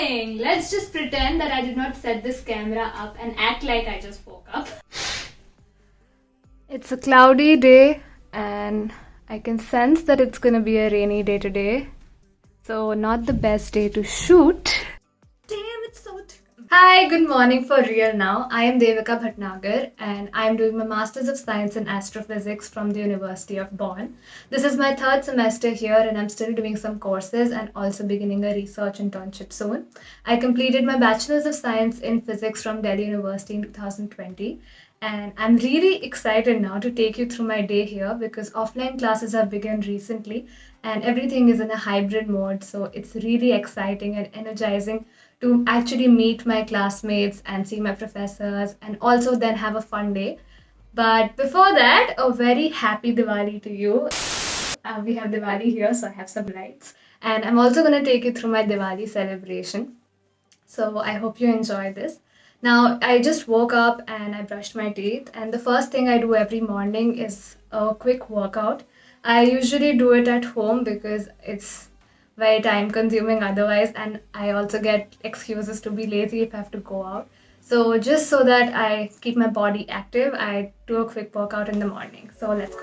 morning! Let's just pretend that I did not set this camera up and act like I just woke up. It's a cloudy day and I can sense that it's gonna be a rainy day today. So not the best day to shoot. Damn, it's so Hi, good morning for real now. I am Devika Bhatnagar and I am doing my Masters of Science in Astrophysics from the University of Bonn. This is my third semester here and I'm still doing some courses and also beginning a research internship soon. I completed my Bachelor's of Science in Physics from Delhi University in 2020. And I'm really excited now to take you through my day here because offline classes have begun recently and everything is in a hybrid mode. So it's really exciting and energizing to actually meet my classmates and see my professors and also then have a fun day. But before that, a very happy Diwali to you. We have Diwali here, so I have some lights. And I'm also going to take you through my Diwali celebration. So I hope you enjoy this. Now, I just woke up and I brushed my teeth, and the first thing I do every morning is a quick workout. I usually do it at home because it's very time consuming otherwise, and I also get excuses to be lazy if I have to go out. So, just so that I keep my body active, I do a quick workout in the morning. So, let's go.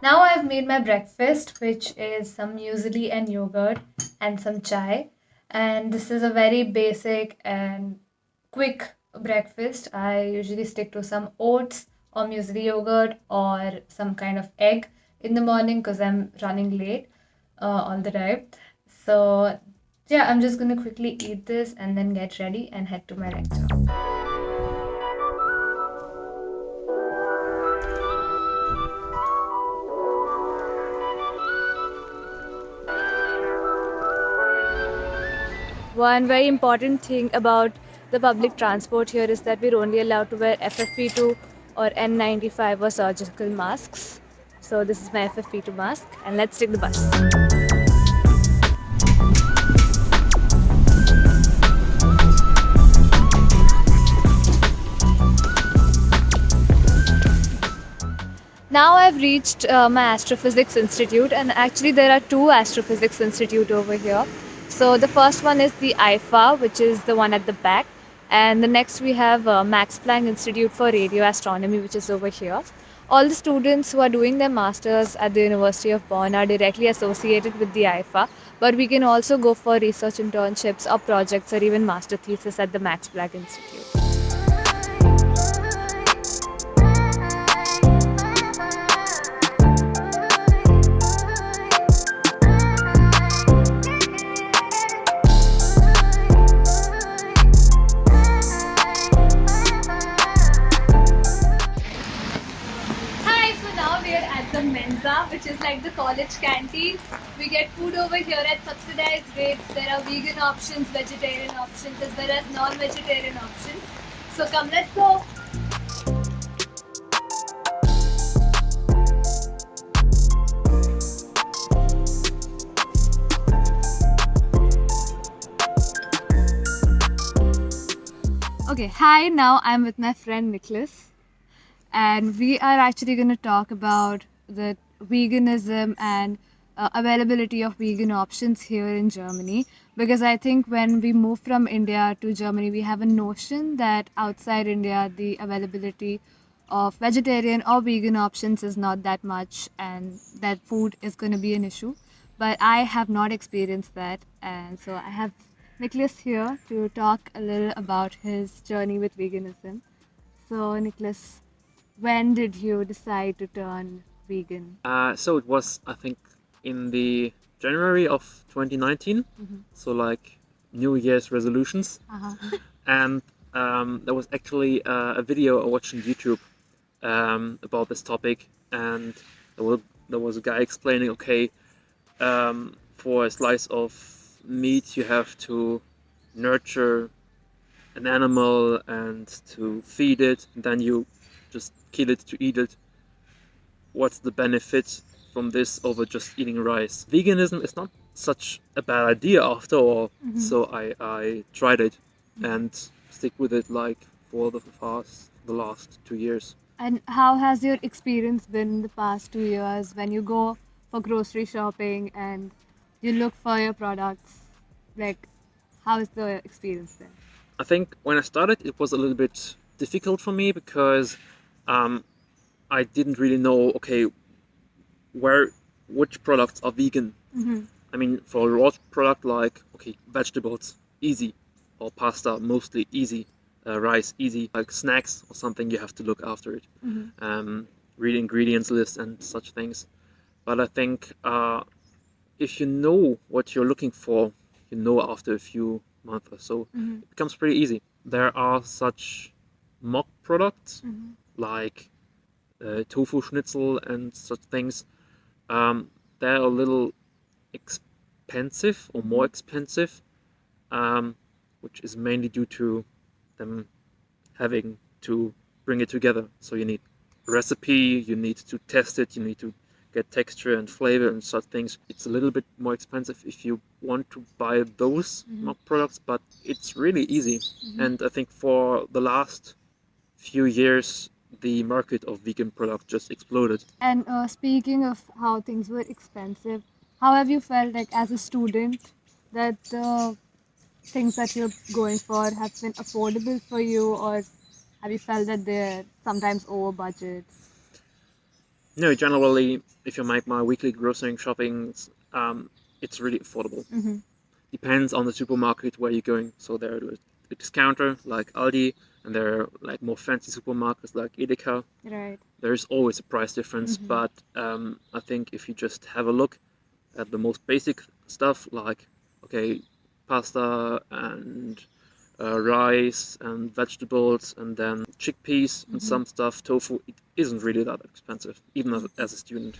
Now I've made my breakfast, which is some muesli and yogurt and some chai. And this is a very basic and quick breakfast. I usually stick to some oats or muesli yogurt or some kind of egg in the morning because I'm running late all the time. So yeah, I'm just gonna quickly eat this and then get ready and head to my lecture. One very important thing about the public transport here is that we're only allowed to wear FFP2 or N95 or surgical masks. So this is my FFP2 mask and let's take the bus. Now I've reached my Astrophysics Institute, and actually there are two Astrophysics Institute over here. So the first one is the E05, which is the one at the back, and the next we have Max Planck Institute for Radio Astronomy, which is over here. All the students who are doing their masters at the University of Bonn are directly associated with the E05, but we can also go for research internships or projects or even master thesis at the Max Planck Institute. The Mensa, which is like the college canteen. We get food over here at subsidized rates. There are vegan options, vegetarian options, as well as non-vegetarian options. So come, let's go. Okay, hi, now I'm with my friend Nicholas. And we are actually going to talk about the veganism and availability of vegan options here in Germany, because I think when we move from India to Germany, we have a notion that outside India the availability of vegetarian or vegan options is not that much and that food is going to be an issue. But I have not experienced that, and so I have Nicholas here to talk a little about his journey with veganism. So Nicholas, when did you decide to turn vegan? So it was, I think, in the January of 2019. So like New Year's resolutions. And there was actually a video I watched on YouTube about this topic, and there was a guy explaining, okay, for a slice of meat you have to nurture an animal and to feed it, and then you just kill it to eat it. What's the benefit from this over just eating rice? Veganism is not such a bad idea after all. So I tried it and stick with it like for the last 2 years. And how has your experience been in the past 2 years when you go for grocery shopping and you look for your products? Like, how is the experience then? I think when I started, it was a little bit difficult for me because I didn't really know, okay, which products are vegan. I mean, for a raw product like, okay, vegetables, easy, or pasta, mostly easy, rice, easy, like snacks or something, you have to look after it. Read ingredients list and such things. But I think if you know what you're looking for, you know after a few months or so, it becomes pretty easy. There are such mock products like tofu schnitzel and such things. They're a little expensive or more expensive, which is mainly due to them having to bring it together. So you need a recipe, you need to test it, you need to get texture and flavor and such things. It's a little bit more expensive if you want to buy those mock products, but it's really easy. And I think for the last few years, the market of vegan products just exploded. And speaking of how things were expensive, how have you felt like as a student that the things that you're going for have been affordable for you, or have you felt that they're sometimes over budget? No, generally, if you make my weekly grocery shopping, it's really affordable. Depends on the supermarket where you're going. So there are a discounter like Aldi, and there are like more fancy supermarkets like Edeka. Right. There's always a price difference, but I think if you just have a look at the most basic stuff like, okay, pasta and rice and vegetables and then chickpeas and some stuff, tofu, it isn't really that expensive, even as a student.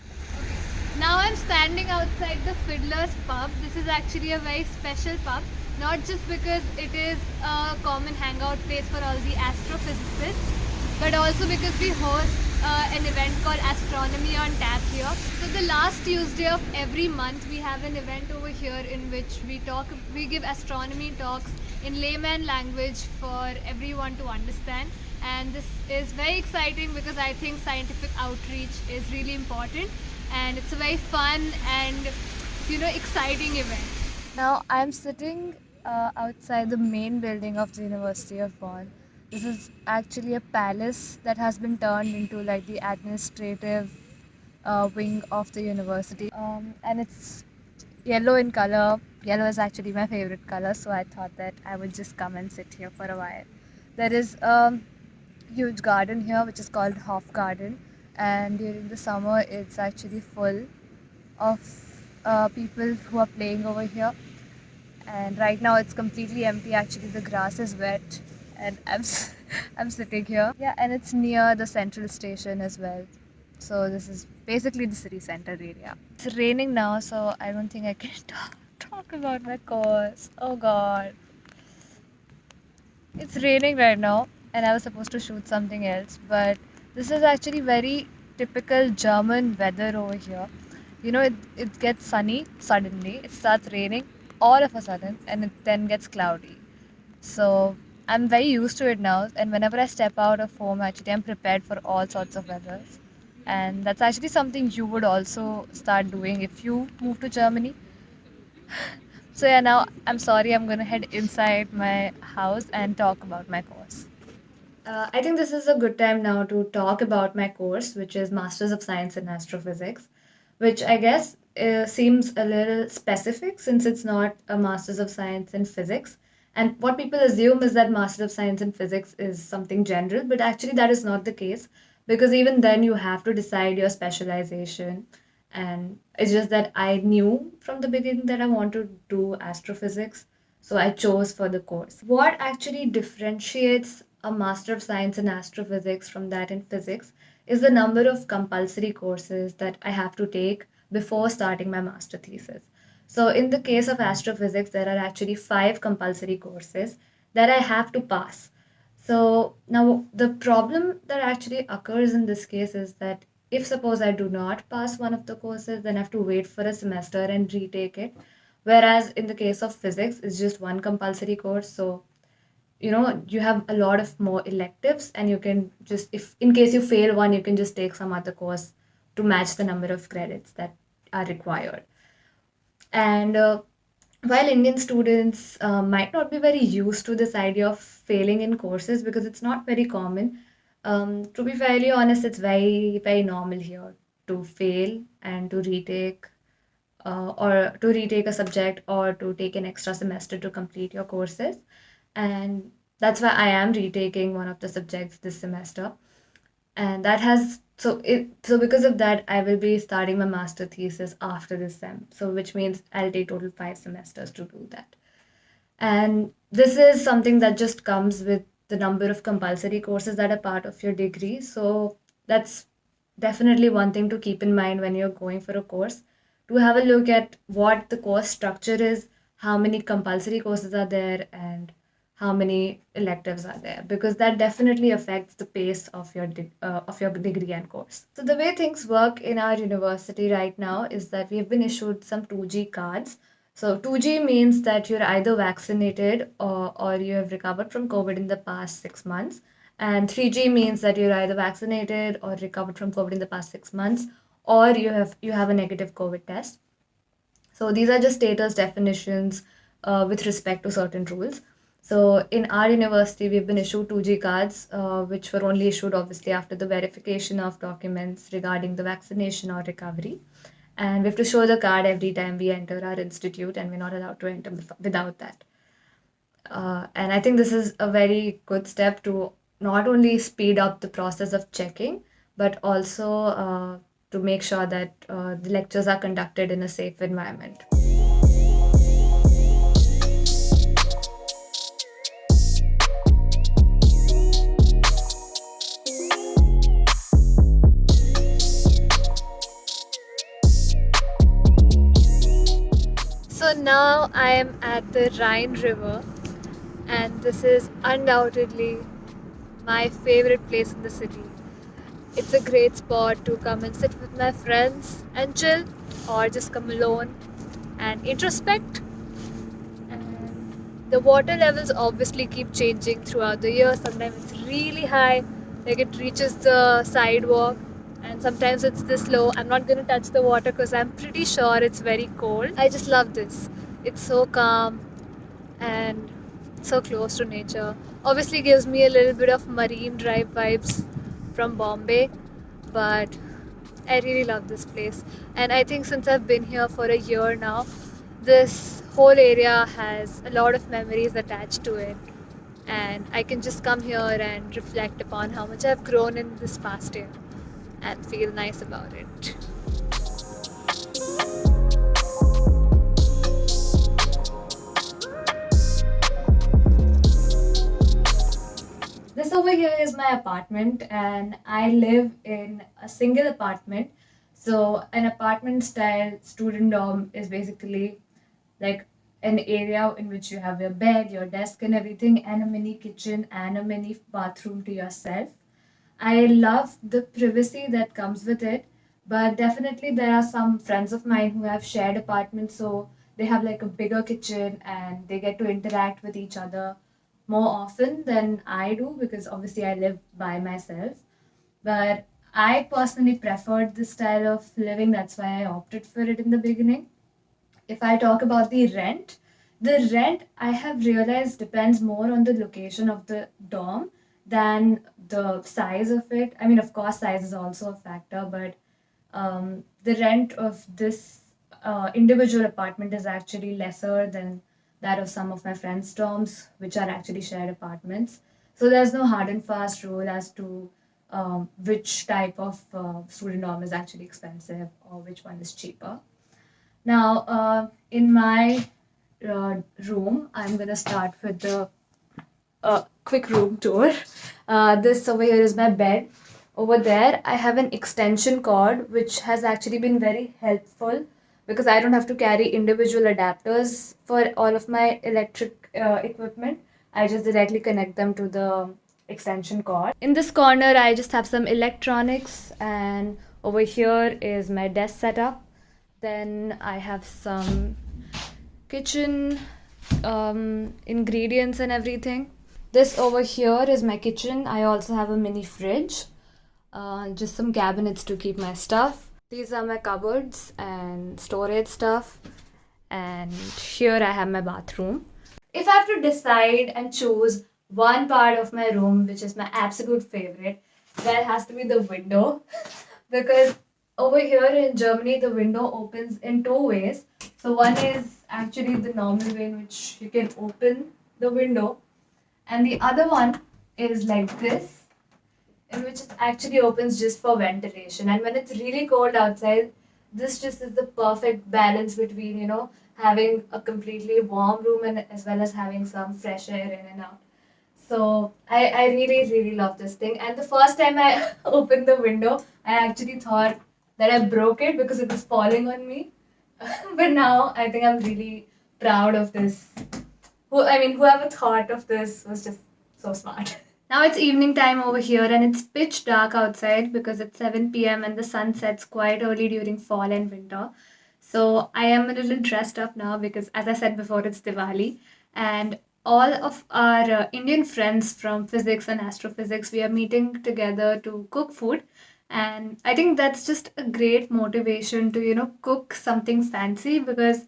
Now I'm standing outside the Fiddler's Pub. This is actually a very special pub, not just because it is a common hangout place for all the astrophysicists, but also because we host an event called Astronomy on Tap here. So the last Tuesday of every month we have an event over here in which we give astronomy talks in layman language for everyone to understand. And this is very exciting because I think scientific outreach is really important, and it's a very fun and exciting event. Now I'm sitting outside the main building of the University of Bonn. This is actually a palace that has been turned into like the administrative wing of the university, and it's yellow in color. Yellow is actually my favorite color, so I thought that I would just come and sit here for a while. There is a huge garden here which is called Hof Garden, and during the summer it's actually full of people who are playing over here. And right now it's completely empty. Actually, the grass is wet, and I'm sitting here. Yeah, and it's near the central station as well. So this is basically the city center area. It's raining now, so I don't think I can talk about my course. Oh God. It's raining right now, and I was supposed to shoot something else, but this is actually very typical German weather over here. It gets sunny suddenly, it starts raining all of a sudden, and it then gets cloudy. So I'm very used to it now, and whenever I step out of home, actually, I'm prepared for all sorts of weathers. And that's actually something you would also start doing if you move to Germany. So yeah, now I'm sorry, I'm gonna head inside my house and talk about my course. I think this is a good time now to talk about my course, which is Masters of Science in Astrophysics, which I guess seems a little specific since it's not a Masters of Science in Physics. And what people assume is that Master of Science in Physics is something general, but actually that is not the case, because even then you have to decide your specialization. And it's just that I knew from the beginning that I want to do astrophysics, so I chose for the course. What actually differentiates a Master of Science in Astrophysics from that in physics is the number of compulsory courses that I have to take before starting my master thesis. So, in the case of astrophysics, there are actually 5 compulsory courses that I have to pass. So now the problem that actually occurs in this case is that if suppose I do not pass one of the courses, then I have to wait for a semester and retake it. Whereas in the case of physics, it's just one compulsory course. So, you have a lot of more electives, and you can just, if in case you fail one, you can just take some other course to match the number of credits that are required. And while Indian students might not be very used to this idea of failing in courses because it's not very common, to be fairly honest, it's very, very normal here to fail and to retake or to retake a subject or to take an extra semester to complete your courses. And that's why I am retaking one of the subjects this semester. And that has so because of that, I will be starting my master thesis after this sem. So which means I'll take total 5 semesters to do that. And this is something that just comes with the number of compulsory courses that are part of your degree. So that's definitely one thing to keep in mind when you're going for a course, to have a look at what the course structure is, how many compulsory courses are there, and how many electives are there, because that definitely affects the pace of your degree and course. So the way things work in our university right now is that we have been issued some 2G cards. So 2G means that you're either vaccinated or you have recovered from COVID in the past 6 months. And 3G means that you're either vaccinated or recovered from COVID in the past 6 months, or you have a negative COVID test. So these are just status definitions with respect to certain rules. So in our university, we've been issued 2G cards, which were only issued obviously after the verification of documents regarding the vaccination or recovery. And we have to show the card every time we enter our institute, and we're not allowed to enter without that. And I think this is a very good step to not only speed up the process of checking, but also to make sure that the lectures are conducted in a safe environment. So now I am at the Rhine River, and this is undoubtedly my favorite place in the city. It's a great spot to come and sit with my friends and chill, or just come alone and introspect. And the water levels obviously keep changing throughout the year. Sometimes it's really high, like it reaches the sidewalk, and sometimes it's this low. I'm not gonna touch the water because I'm pretty sure it's very cold. I just love this. It's so calm and so close to nature. Obviously gives me a little bit of Marine Drive vibes from Bombay, but I really love this place. And I think since I've been here for a year now, this whole area has a lot of memories attached to it. And I can just come here and reflect upon how much I've grown in this past year and feel nice about it. This over here is my apartment, and I live in a single apartment. So an apartment style student dorm is basically like an area in which you have your bed, your desk and everything, and a mini kitchen and a mini bathroom to yourself. I love the privacy that comes with it, but definitely there are some friends of mine who have shared apartments, so they have like a bigger kitchen and they get to interact with each other more often than I do, because obviously I live by myself. But I personally preferred this style of living, that's why I opted for it in the beginning. If I talk about the rent I have realized depends more on the location of the dorm than the size of it. I mean, of course, size is also a factor, but the rent of this individual apartment is actually lesser than that of some of my friends' dorms, which are actually shared apartments. So there's no hard and fast rule as to which type of student dorm is actually expensive or which one is cheaper. Now, in my room, I'm gonna start with the quick room tour. This over here is my bed. Over there, I have an extension cord, which has actually been very helpful because I don't have to carry individual adapters for all of my electric equipment. I just directly connect them to the extension cord. In this corner, I just have some electronics, and over here is my desk setup. Then I have some kitchen ingredients and everything. This over here is my kitchen. I also have a mini fridge, just some cabinets to keep my stuff. These are my cupboards and storage stuff. And here I have my bathroom. If I have to decide and choose one part of my room which is my absolute favorite, that has to be the window. Because over here in Germany, the window opens in two ways. So one is actually the normal way in which you can open the window, and the other one is like this, in which it actually opens just for ventilation. And when it's really cold outside, this just is the perfect balance between, having a completely warm room and as well as having some fresh air in and out. So I really, really love this thing. And the first time I opened the window, I actually thought that I broke it because it was falling on me. But now I think I'm really proud of this. Whoever thought of this was just so smart. Now it's evening time over here and it's pitch dark outside because it's 7 p.m. and the sun sets quite early during fall and winter. So I am a little dressed up now because, as I said before, it's Diwali, and all of our Indian friends from physics and astrophysics, we are meeting together to cook food. And I think that's just a great motivation to, cook something fancy, because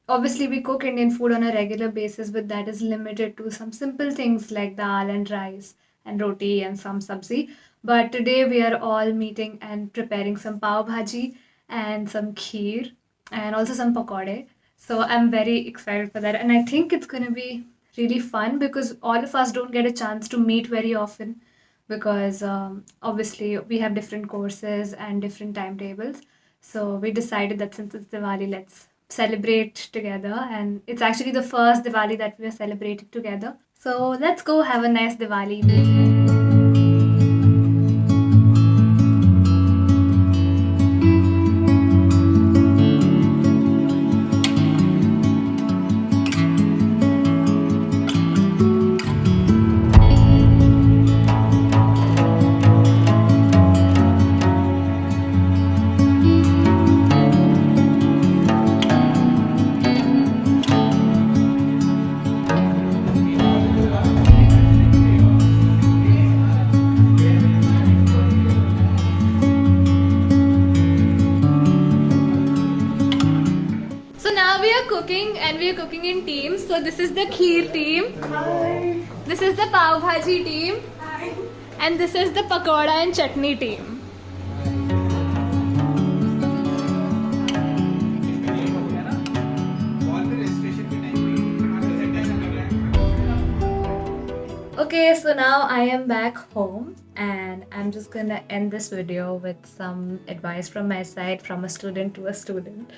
obviously we cook Indian food on a regular basis, but that is limited to some simple things like dal and rice and roti and some sabzi. But today we are all meeting and preparing some pav bhaji and some kheer and also some pakode. So I'm very excited for that. And I think it's going to be really fun because all of us don't get a chance to meet very often, because obviously we have different courses and different timetables. So we decided that since it's Diwali, let's celebrate together. And it's actually the first Diwali that we are celebrating together. So let's go have a nice Diwali. So now we are cooking, and we are cooking in teams. So this is the kheer team. Hi. This is the pav bhaji team. Hi. And this is the pakoda and chutney team. Okay, so now I am back home and I'm just gonna end this video with some advice from my side, from a student to a student.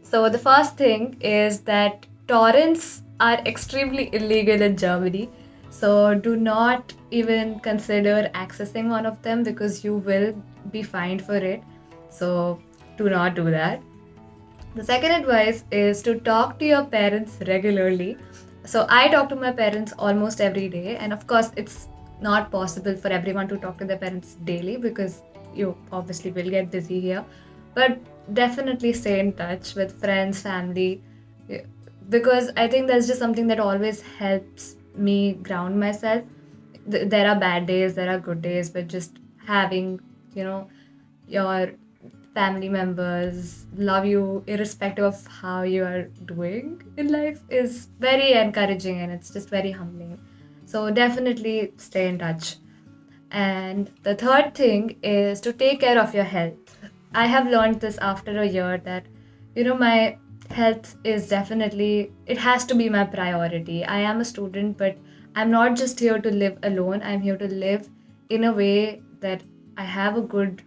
So the first thing is that torrents are extremely illegal in Germany. So do not even consider accessing one of them because you will be fined for it. So do not do that. The second advice is to talk to your parents regularly. So I talk to my parents almost every day, and of course it's not possible for everyone to talk to their parents daily because you obviously will get busy here. But definitely stay in touch with friends, family, because I think that's just something that always helps me ground myself. There are bad days, there are good days, but just having, your family members love you irrespective of how you are doing in life is very encouraging, and it's just very humbling. So definitely stay in touch. And the third thing is to take care of your health. I have learned this after a year that, my health is definitely, it has to be my priority. I am a student, but I'm not just here to live alone. I'm here to live in a way that I have a good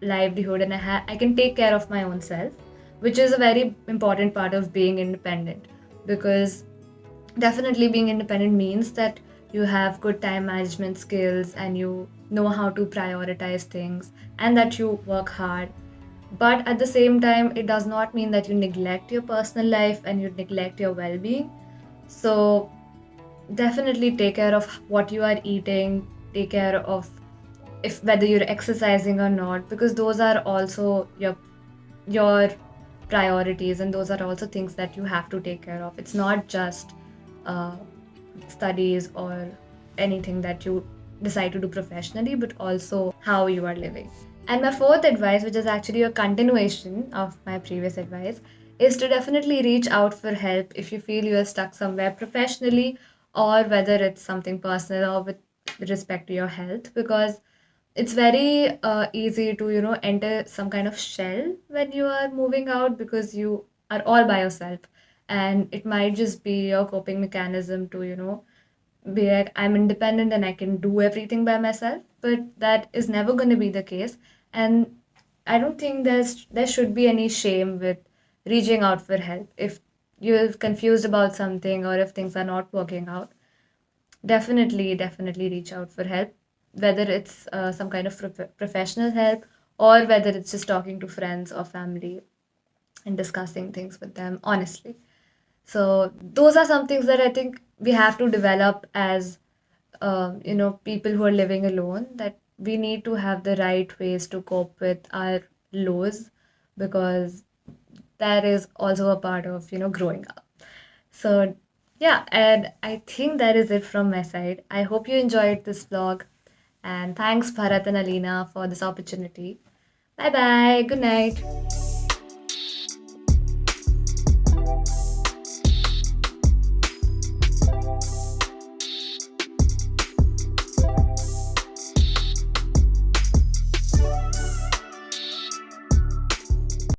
livelihood and I can take care of my own self, which is a very important part of being independent, because definitely being independent means that you have good time management skills and you know how to prioritize things and that you work hard. But at the same time, it does not mean that you neglect your personal life and you neglect your well-being. So definitely take care of what you are eating, take care of if whether you're exercising or not, because those are also your priorities, and those are also things that you have to take care of. It's not just uh, studies or anything that you decide to do professionally, but also how you are living. And my fourth advice, which is actually a continuation of my previous advice, is to definitely reach out for help if you feel you are stuck somewhere professionally, or whether it's something personal or with respect to your health, because it's very easy to enter some kind of shell when you are moving out, because you are all by yourself, and it might just be your coping mechanism to be like, I'm independent and I can do everything by myself, but that is never going to be the case. And I don't think there should be any shame with reaching out for help. If you're confused about something, or if things are not working out, definitely reach out for help, whether it's some kind of professional help, or whether it's just talking to friends or family and discussing things with them honestly. So those are some things that I think we have to develop as people who are living alone, that we need to have the right ways to cope with our lows, because that is also a part of growing up. So yeah, and I think that is it from my side. I hope you enjoyed this vlog, and thanks Bharat and Alina for this opportunity. Bye bye, good night.